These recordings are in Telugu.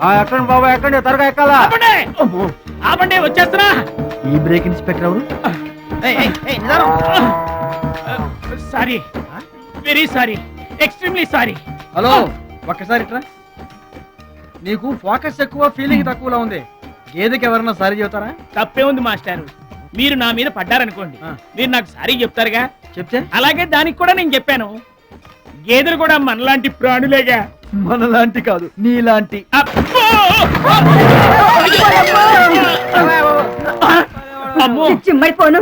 ఎక్కండి బాబు ఎక్కండి, త్వరగా ఎక్కాలా. ఆపండి వచ్చేస్తున్నా. ఈ బ్రేక్ ఇన్స్పెక్టర్ ఎవరు? Sorry, very sorry, extremely sorry. Hello, ఒక్కసారి ఇట్రా. నీకు ఫోకస్ ఎక్కువ, ఫీలింగ్ తక్కువలా ఉంది. గేదెకి ఎవరన్నా సారీ చెబుతారా? తప్పే ఉంది మాస్టారు. మీరు నా మీద పడ్డారనుకోండి, మీరు నాకు సారీ చెప్తారుగా. చెప్తే అలాగే దానికి కూడా నేను చెప్పాను. గేదెలు కూడా మనలాంటి ప్రాణులేగా. మనలాంటి కాదు, నీలాంటి. అబ్బో! అమ్మో, చిమ్మడిపోను.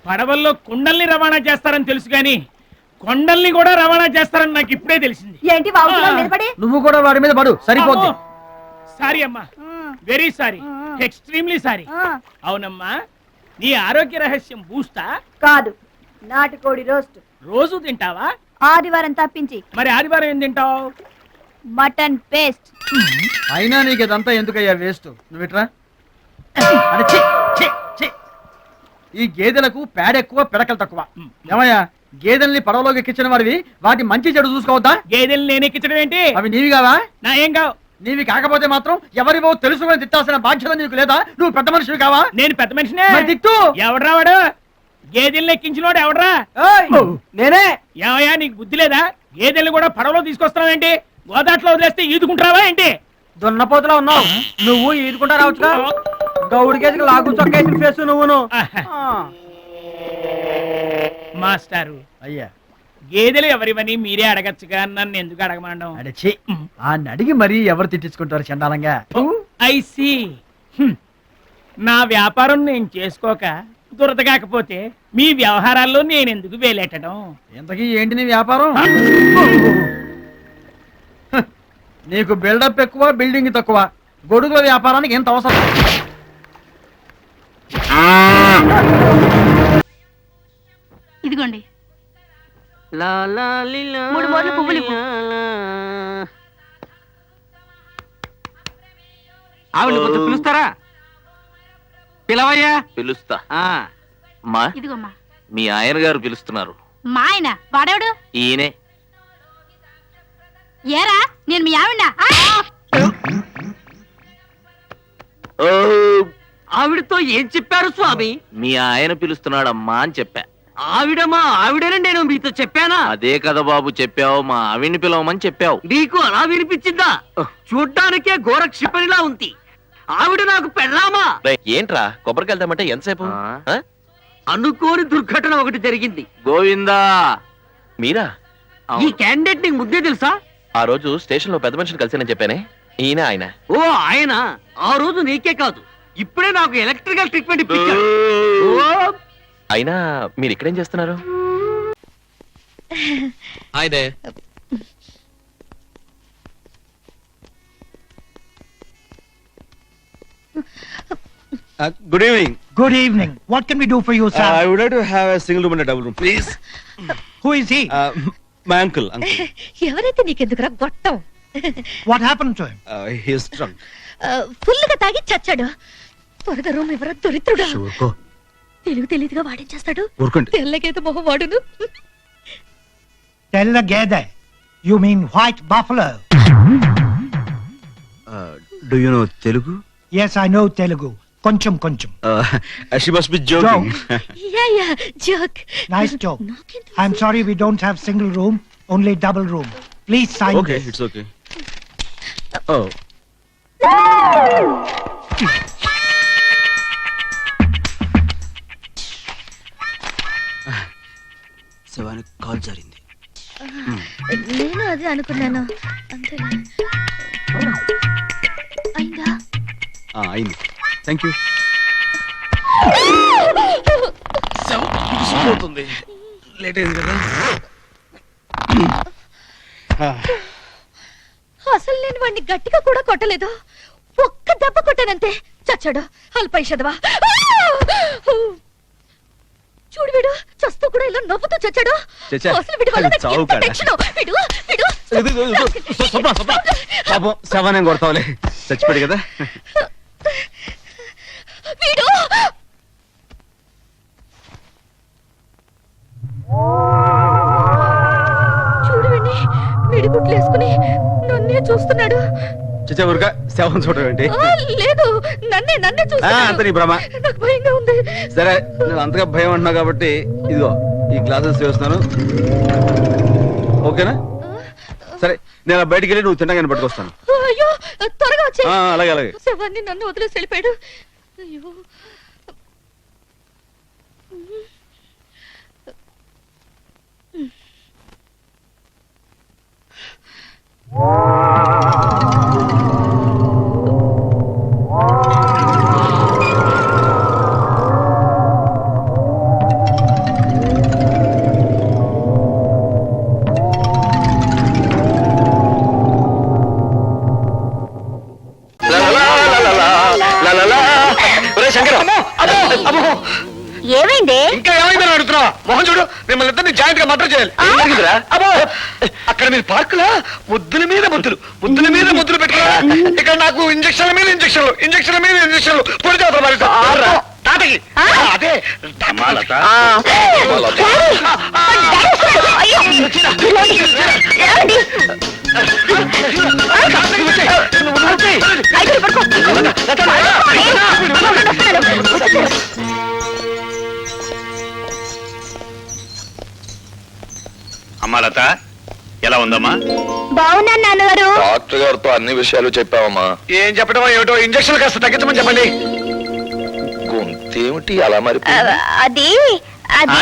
పడవల్లో కుండల్ని రవాణా చేస్తారని తెలుసు గాని కొండల్ని కూడా రవాణా చేస్తారని నాకు ఇప్పుడే తెలిసింది. ఏంటి బాబు నిలబడి? నువ్వు కూడా వాడి మీద పడు, సరిపోద్ది. సారీ అమ్మా, వెరీ సారీ, ఎక్స్ట్రీమ్లీ సారీ. అవునమ్మా, నీ ఆరోగ్య రహస్యం బూస్తా కాదు, నాటుకోడి రోస్ట్. రోజు తింటావా? ఆదివారం తప్పించి. మరి ఆదివారం ఏం తింటావు? Mutton paste. అయినా నీకు ఇదంతా ఎందుకయ్యా వేస్ట్. నువ్వు ఇట్రా. ఈ గేదెలకు పేడ ఎక్కువ, పిడకలు తక్కువ. ఏమయ్యా, గేదెల్ని పడవలోకి ఎక్కించిన వాడివి, వాటి మంచి చెడు చూసుకోవద్దా? గేదెల్ని నేను ఎక్కించడం ఏంటి? అవి నీవి కావా? నా ఏం కావు. నీవి కాకపోతే మాత్రం ఎవరివో తెలుసుకొని తిట్టాల్సిన బాధ్యత నీకు లేదా? నువ్వు పెద్ద మనిషివి కావా? నేను పెద్ద మనిషినే. మరి తిట్టు. ఎవడ్రా వాడు? గేదెల్ని ఎక్కించినోడు ఎవడ్రా? నేనే. ఏమయ్యా, నీకు బుద్ధి లేదా? గేదెల్ని కూడా పడవలో తీసుకొస్తావేంటి? గోదాట్లో వదిలేస్తే ఈదుకుంటావా ఏంటి? దున్నపోతులా ఉన్నావు. నువ్వు ఈదుకుంటా రావచ్చుగా. గౌడి గేదెకి లాగు చొక్కేసిన ఫేస్ నువ్వును. మాస్టారు, అయ్యా, గేదెలు ఎవరివని మీరే అడగచ్చుగా, నన్ను ఎందుకు అడగమండం? అడిచి ఆ అడిగి మరీ ఎవరు తిట్టించుకుంటారు చండాలంగా. I see. నా వ్యాపారం నేను చేసుకోక దురదగాకపోతే మీ వ్యవహారాల్లో నేను ఎందుకు వేలెట్టడం? ఇంతకీ ఏంటి నీ వ్యాపారం? నీకు బిల్డప్ ఎక్కువ, బిల్డింగ్ తక్కువ. గొడుగుల వ్యాపారానికి ఎంత అవసరం? ఇదిగోండి. 3 మోర్లు పువ్వులు ఇవ్వు. ఆవిడ కొంచెం పిలుస్తారా? పిలవయ్యా. పిలుస్తా. ఇదిగోమ్మా. మీ ఆయన గారు పిలుస్తున్నారు. మా ఆయన వాడేవాడు? ఈయనే. ఏరా, నేను మీ ఆవిడ. ఆవిడతో ఏం చెప్పారు స్వామి? మీ ఆయన పిలుస్తున్నాడమ్మా అని చెప్పా. ఆవిడమా ఆవిడని నేను మీతో చెప్పానా? అదే కదా బాబు చెప్పావు, మా ఆవిడ్ని పిలవమని చెప్పావు. నీకు అలా వినిపించిందా? చూడ్డానికే ఘోర క్షిపణిలా ఉంది. ఆవిడ నాకు పెళ్ళామా? ఏంట్రా కొబ్బరికెళ్తామంటే ఎంతసేపు? అనుకోని దుర్ఘటన ఒకటి జరిగింది. గోవిందా, మీరా? ఈ క్యాండిడేట్ నీకు ముద్దే తెలుసా? ఆ రోజు స్టేషన్ లో పెద్ద మనిషిని కలిసానని చెప్పానే, ఈయన ఆయన. ఓ ఆయన. ఆ రోజు నీకే కాదు, ఇప్పుడే నాకు ఎలక్ట్రికల్ ట్రీట్మెంట్ ఇప్పించారు. అయినా మీరు ఇక్కడేం చేస్తున్నారు? ఆయనే. Good evening. Good evening. What can we do for you, sir? I would like to have a single room and a double room, please. Who is he? My uncle. ఎవరైతే నీకెందుకురా గొట్టం? What happened to him? He is drunk. ఫుల్గా తాగి చచ్చాడు. త్వరగా రూమ్ ఎవరో దొరిత్రుడు. ఊరుకో. తెలివిగా వాడేం చేస్తాడు? ఊరుకోండి. తెల్లగేత మొహం వాడును. Tell the gede. You mean white buffalo? Do you know Telugu? Yes, I know Telugu. Koncham. She must be joking. Yeah, joke. Nice joke. I'm sorry we don't have single room, only double room. Please sign Okay, this. it's okay. Oh. శివానికి కాల్ జరిగింది. నేను అదే అనుకున్నాను. అంతేనా? అయిందా? అయింది. Thank you. లేట్ అయింది కదా. అసలు నేను వాడిని గట్టిగా కూడా కొట్టలేదు. ఒక్క దెబ్బ కొట్టానంతే, చచ్చాడు. అల్పైషదవా. చూడు, వీడు చస్తూ కూడా ఇలా నవ్వుతూ చచ్చాడు. అసలు వీడి వల్ల నాకు ఎంత టెన్షన్. పాపం శవాన్ని కొడతావులే, చచ్చిపోయాడు కదా. వీడు చూడు, వీడిని మిడిగుట్లు వేసుకుని నన్నే చూస్తున్నాడు. ఊరిక శవం చూడటం ఏంటి లేదు, నన్నే అంత చూస్తాను. నీ భ్రమ. నాకు భయంగా ఉంది. సరే నేను అంతగా భయం అంటున్నావు కాబట్టి ఇదిగో ఈ గ్లాసెస్ వేస్తున్నాను, ఓకేనా? సరే నేను బయటికి వెళ్ళి నువ్వు తినగానే పట్టుకొస్తాను. అయ్యో, త్వరగా వచ్చే. అలాగే అలాగే. శవాన్ని నన్ను వదిలేసి వెళ్ళిపోయాడు. అయ్యో. ఏమైంది? ఇంకా ఏమైందని అడుగుతున్నా? మొహం చూడు, మిమ్మల్ని ఇద్దరిని జాయింట్ గా మర్డర్ చేయాలి. అబ్బో, అక్కడ మీరు పార్కులా ముద్దుల మీద ముద్దులు, ముద్దుల మీద ముద్దులు పెట్టారా? ఇక్కడ నాకు ఇంజక్షన్ల మీద ఇంజక్షన్లు, ఇంజక్షన్ల మీద ఇంజక్షన్లు పొడి చేస్తారు. తాతకి అదే ధమాలత. అమ్మా లత, ఎలా ఉందమ్మా? బాగున్నాను నాన్నగారు. డాక్టర్ గారితో అన్ని విషయాలు చెప్పావమ్మా. ఏం చెప్పడం ఏమిటో, ఇంజక్షన్ కాస్త తగ్గించమని చెప్పండి. గొంతేమిటి అలా మరి? అది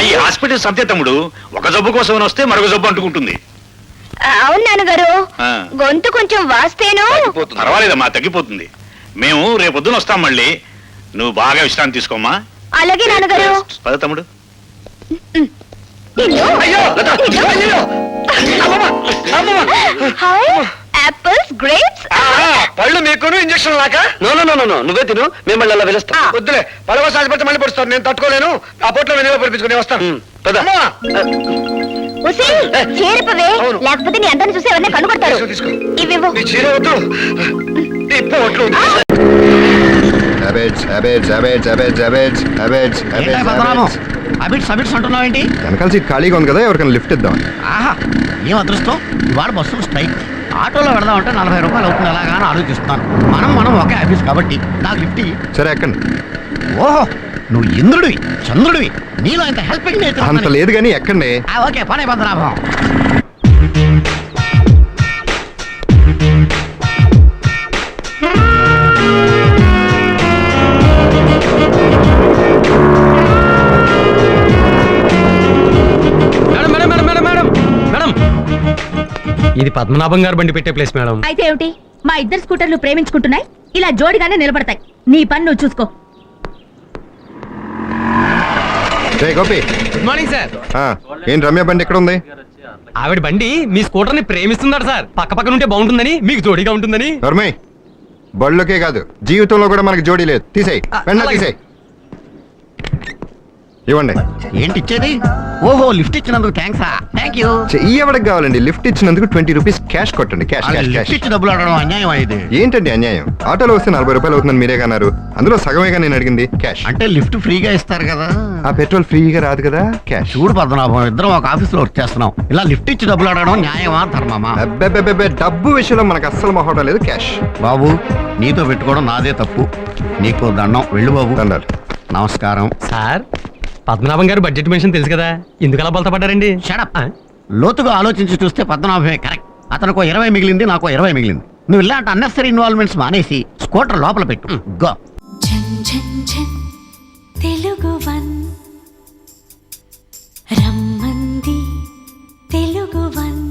ఈ హాస్పిటల్ సంతే తమ్ముడు, ఒక జబ్బు కోసం వస్తే మరొక జబ్బు అంటుకుంటుంది. అవును నాన్నగారు, ఆ. గొంతు కొంచెం వాస్తేను. పర్వాలేదమ్మా, తగ్గిపోతుంది. మేము రేపొద్దున వస్తాం మళ్ళీ. నువ్వు బాగా విశ్రాంతి తీసుకోమ్మా. అలాగే నాన్నగారు. పద తమ్ముడు. Apples, grapes. పళ్ళు మీకును ఇంజక్షన్ లాక నువ్వే తిను, మిమ్మల్ని అలా పిలుస్తా. వద్దులే, పడవ సాధిపడితే మళ్ళీ పడుస్తాను, నేను తట్టుకోలేను. ఆ పొట్లో నేను పడిపించుకుని వస్తాను. అమ్మా! చేరిపవే, అవును. లేకపోతే నీ అందరిని చూసి ఎవరిని కనుగొడతారు. తీసుకో. ఇవివ్వు. నీ చీర వద్దు, నీ పొట్లు వద్దు. వెనకాల సీట్ ఖాళీగా ఉంది కదా, ఎవరికైనా లిఫ్ట్ ఇద్దాం. ఆహా, ఏం అదృష్టం. ఇవాళ బస్సు స్ట్రైక్. ఆటోలో వెళదామంటే 40 రూపాయలు అవుతుంది. ఎలాగా అని ఆలోచిస్తున్నాను. మనం ఒకే ఆఫీస్ కాబట్టి నాకు లిఫ్ట్ ఇయ్యి. సరే ఎక్కండి. ఓహో, నువ్వు ఇంద్రుడివి, చంద్రుడివి. నీలో ఇంత హెల్పింగ్ అంత లేదు కానీ ఎక్కండి. ఓకే, పని బంధనాభం. ఇది పద్మనాభం గారు బండి పెట్టే ప్లేస్ మేడం. అయితే ఏమిటి, మా ఇద్దరు స్కూటర్లు ప్రేమించుకుంటున్నాయి, ఇలా జోడిగానే నిలబడతాయి. నీ పని నువ్వు చూసుకో. Gopi, good morning sir. ఏం రమ్య బండి ఎక్కడ ఉంది? ఆవిడ బండి మీ స్కూటర్ ని ప్రేమిస్తున్నాడు సార్. పక్క పక్కన ఉంటే బాగుంటుందని, మీకు జోడీగా ఉంటుందని. నర్మయ్, బళ్ళకే కాదు జీవితంలో కూడా మనకి జోడీ లేదు. తీసేయి, వెంటనే తీసేయి. ఇవ్వండి. ఏంటి ఇచ్చేది? ఓహో, లిఫ్ట్ ఇచ్చినందుకు థ్యాంక్సా. Thank you. ఎవరికి కావాలండి? లిఫ్ట్ ఇచ్చినందుకు 20 రూపీస్ క్యాష్ కొట్టండి. Cash cash cash. ఇచ్చి డబ్బులు అడగడం అన్యాయం అయ్యేది. ఏంటండి అన్యాయం? ఆటోలో వస్తే 40 రూపాయలు అవుతుందని మీరే కన్నారు. అందులో సగమేగా నేను అడిగింది. క్యాష్ అంటే లిఫ్ట్ ఫ్రీగా ఇస్తారు కదా. ఆ పెట్రోల్ ఫ్రీగా రాదు కదా. క్యాష్. చూడు పద్మనాభం, ఇద్దరం ఒక ఆఫీస్ లో వర్క్ చేస్తున్నాం. ఇలా లిఫ్ట్ ఇచ్చి డబ్బులు అడగడం న్యాయమా ధర్మమా? అబ్బే, డబ్బు విషయంలో మనకు అస్సలు మొహటం లేదు. క్యాష్. బాబు, నీతో పెట్టుకోవడం నాదే తప్పు. నీకు దండం. వెళ్ళు బాబు. దండాలు. నమస్కారం సార్, పద్మనాభం గారు బడ్జెట్ మెన్షన్ తెలుసు కదా, ఎందుకు అలా బలత పడ్డారండి? షడప్. లోతుగా ఆలోచించి చూస్తే పద్మనాభమే కరెక్ట్. అతనికి 20 మిగిలింది, నాకు 20 మిగిలింది. నువ్వు ఇలాంటి అన్నెసరీ ఇన్వాల్వ్మెంట్స్ మానేసి స్కూటర్ లోపల పెట్టు. గో. తెలుగు వన్ రమ్మంది, తెలుగు వన్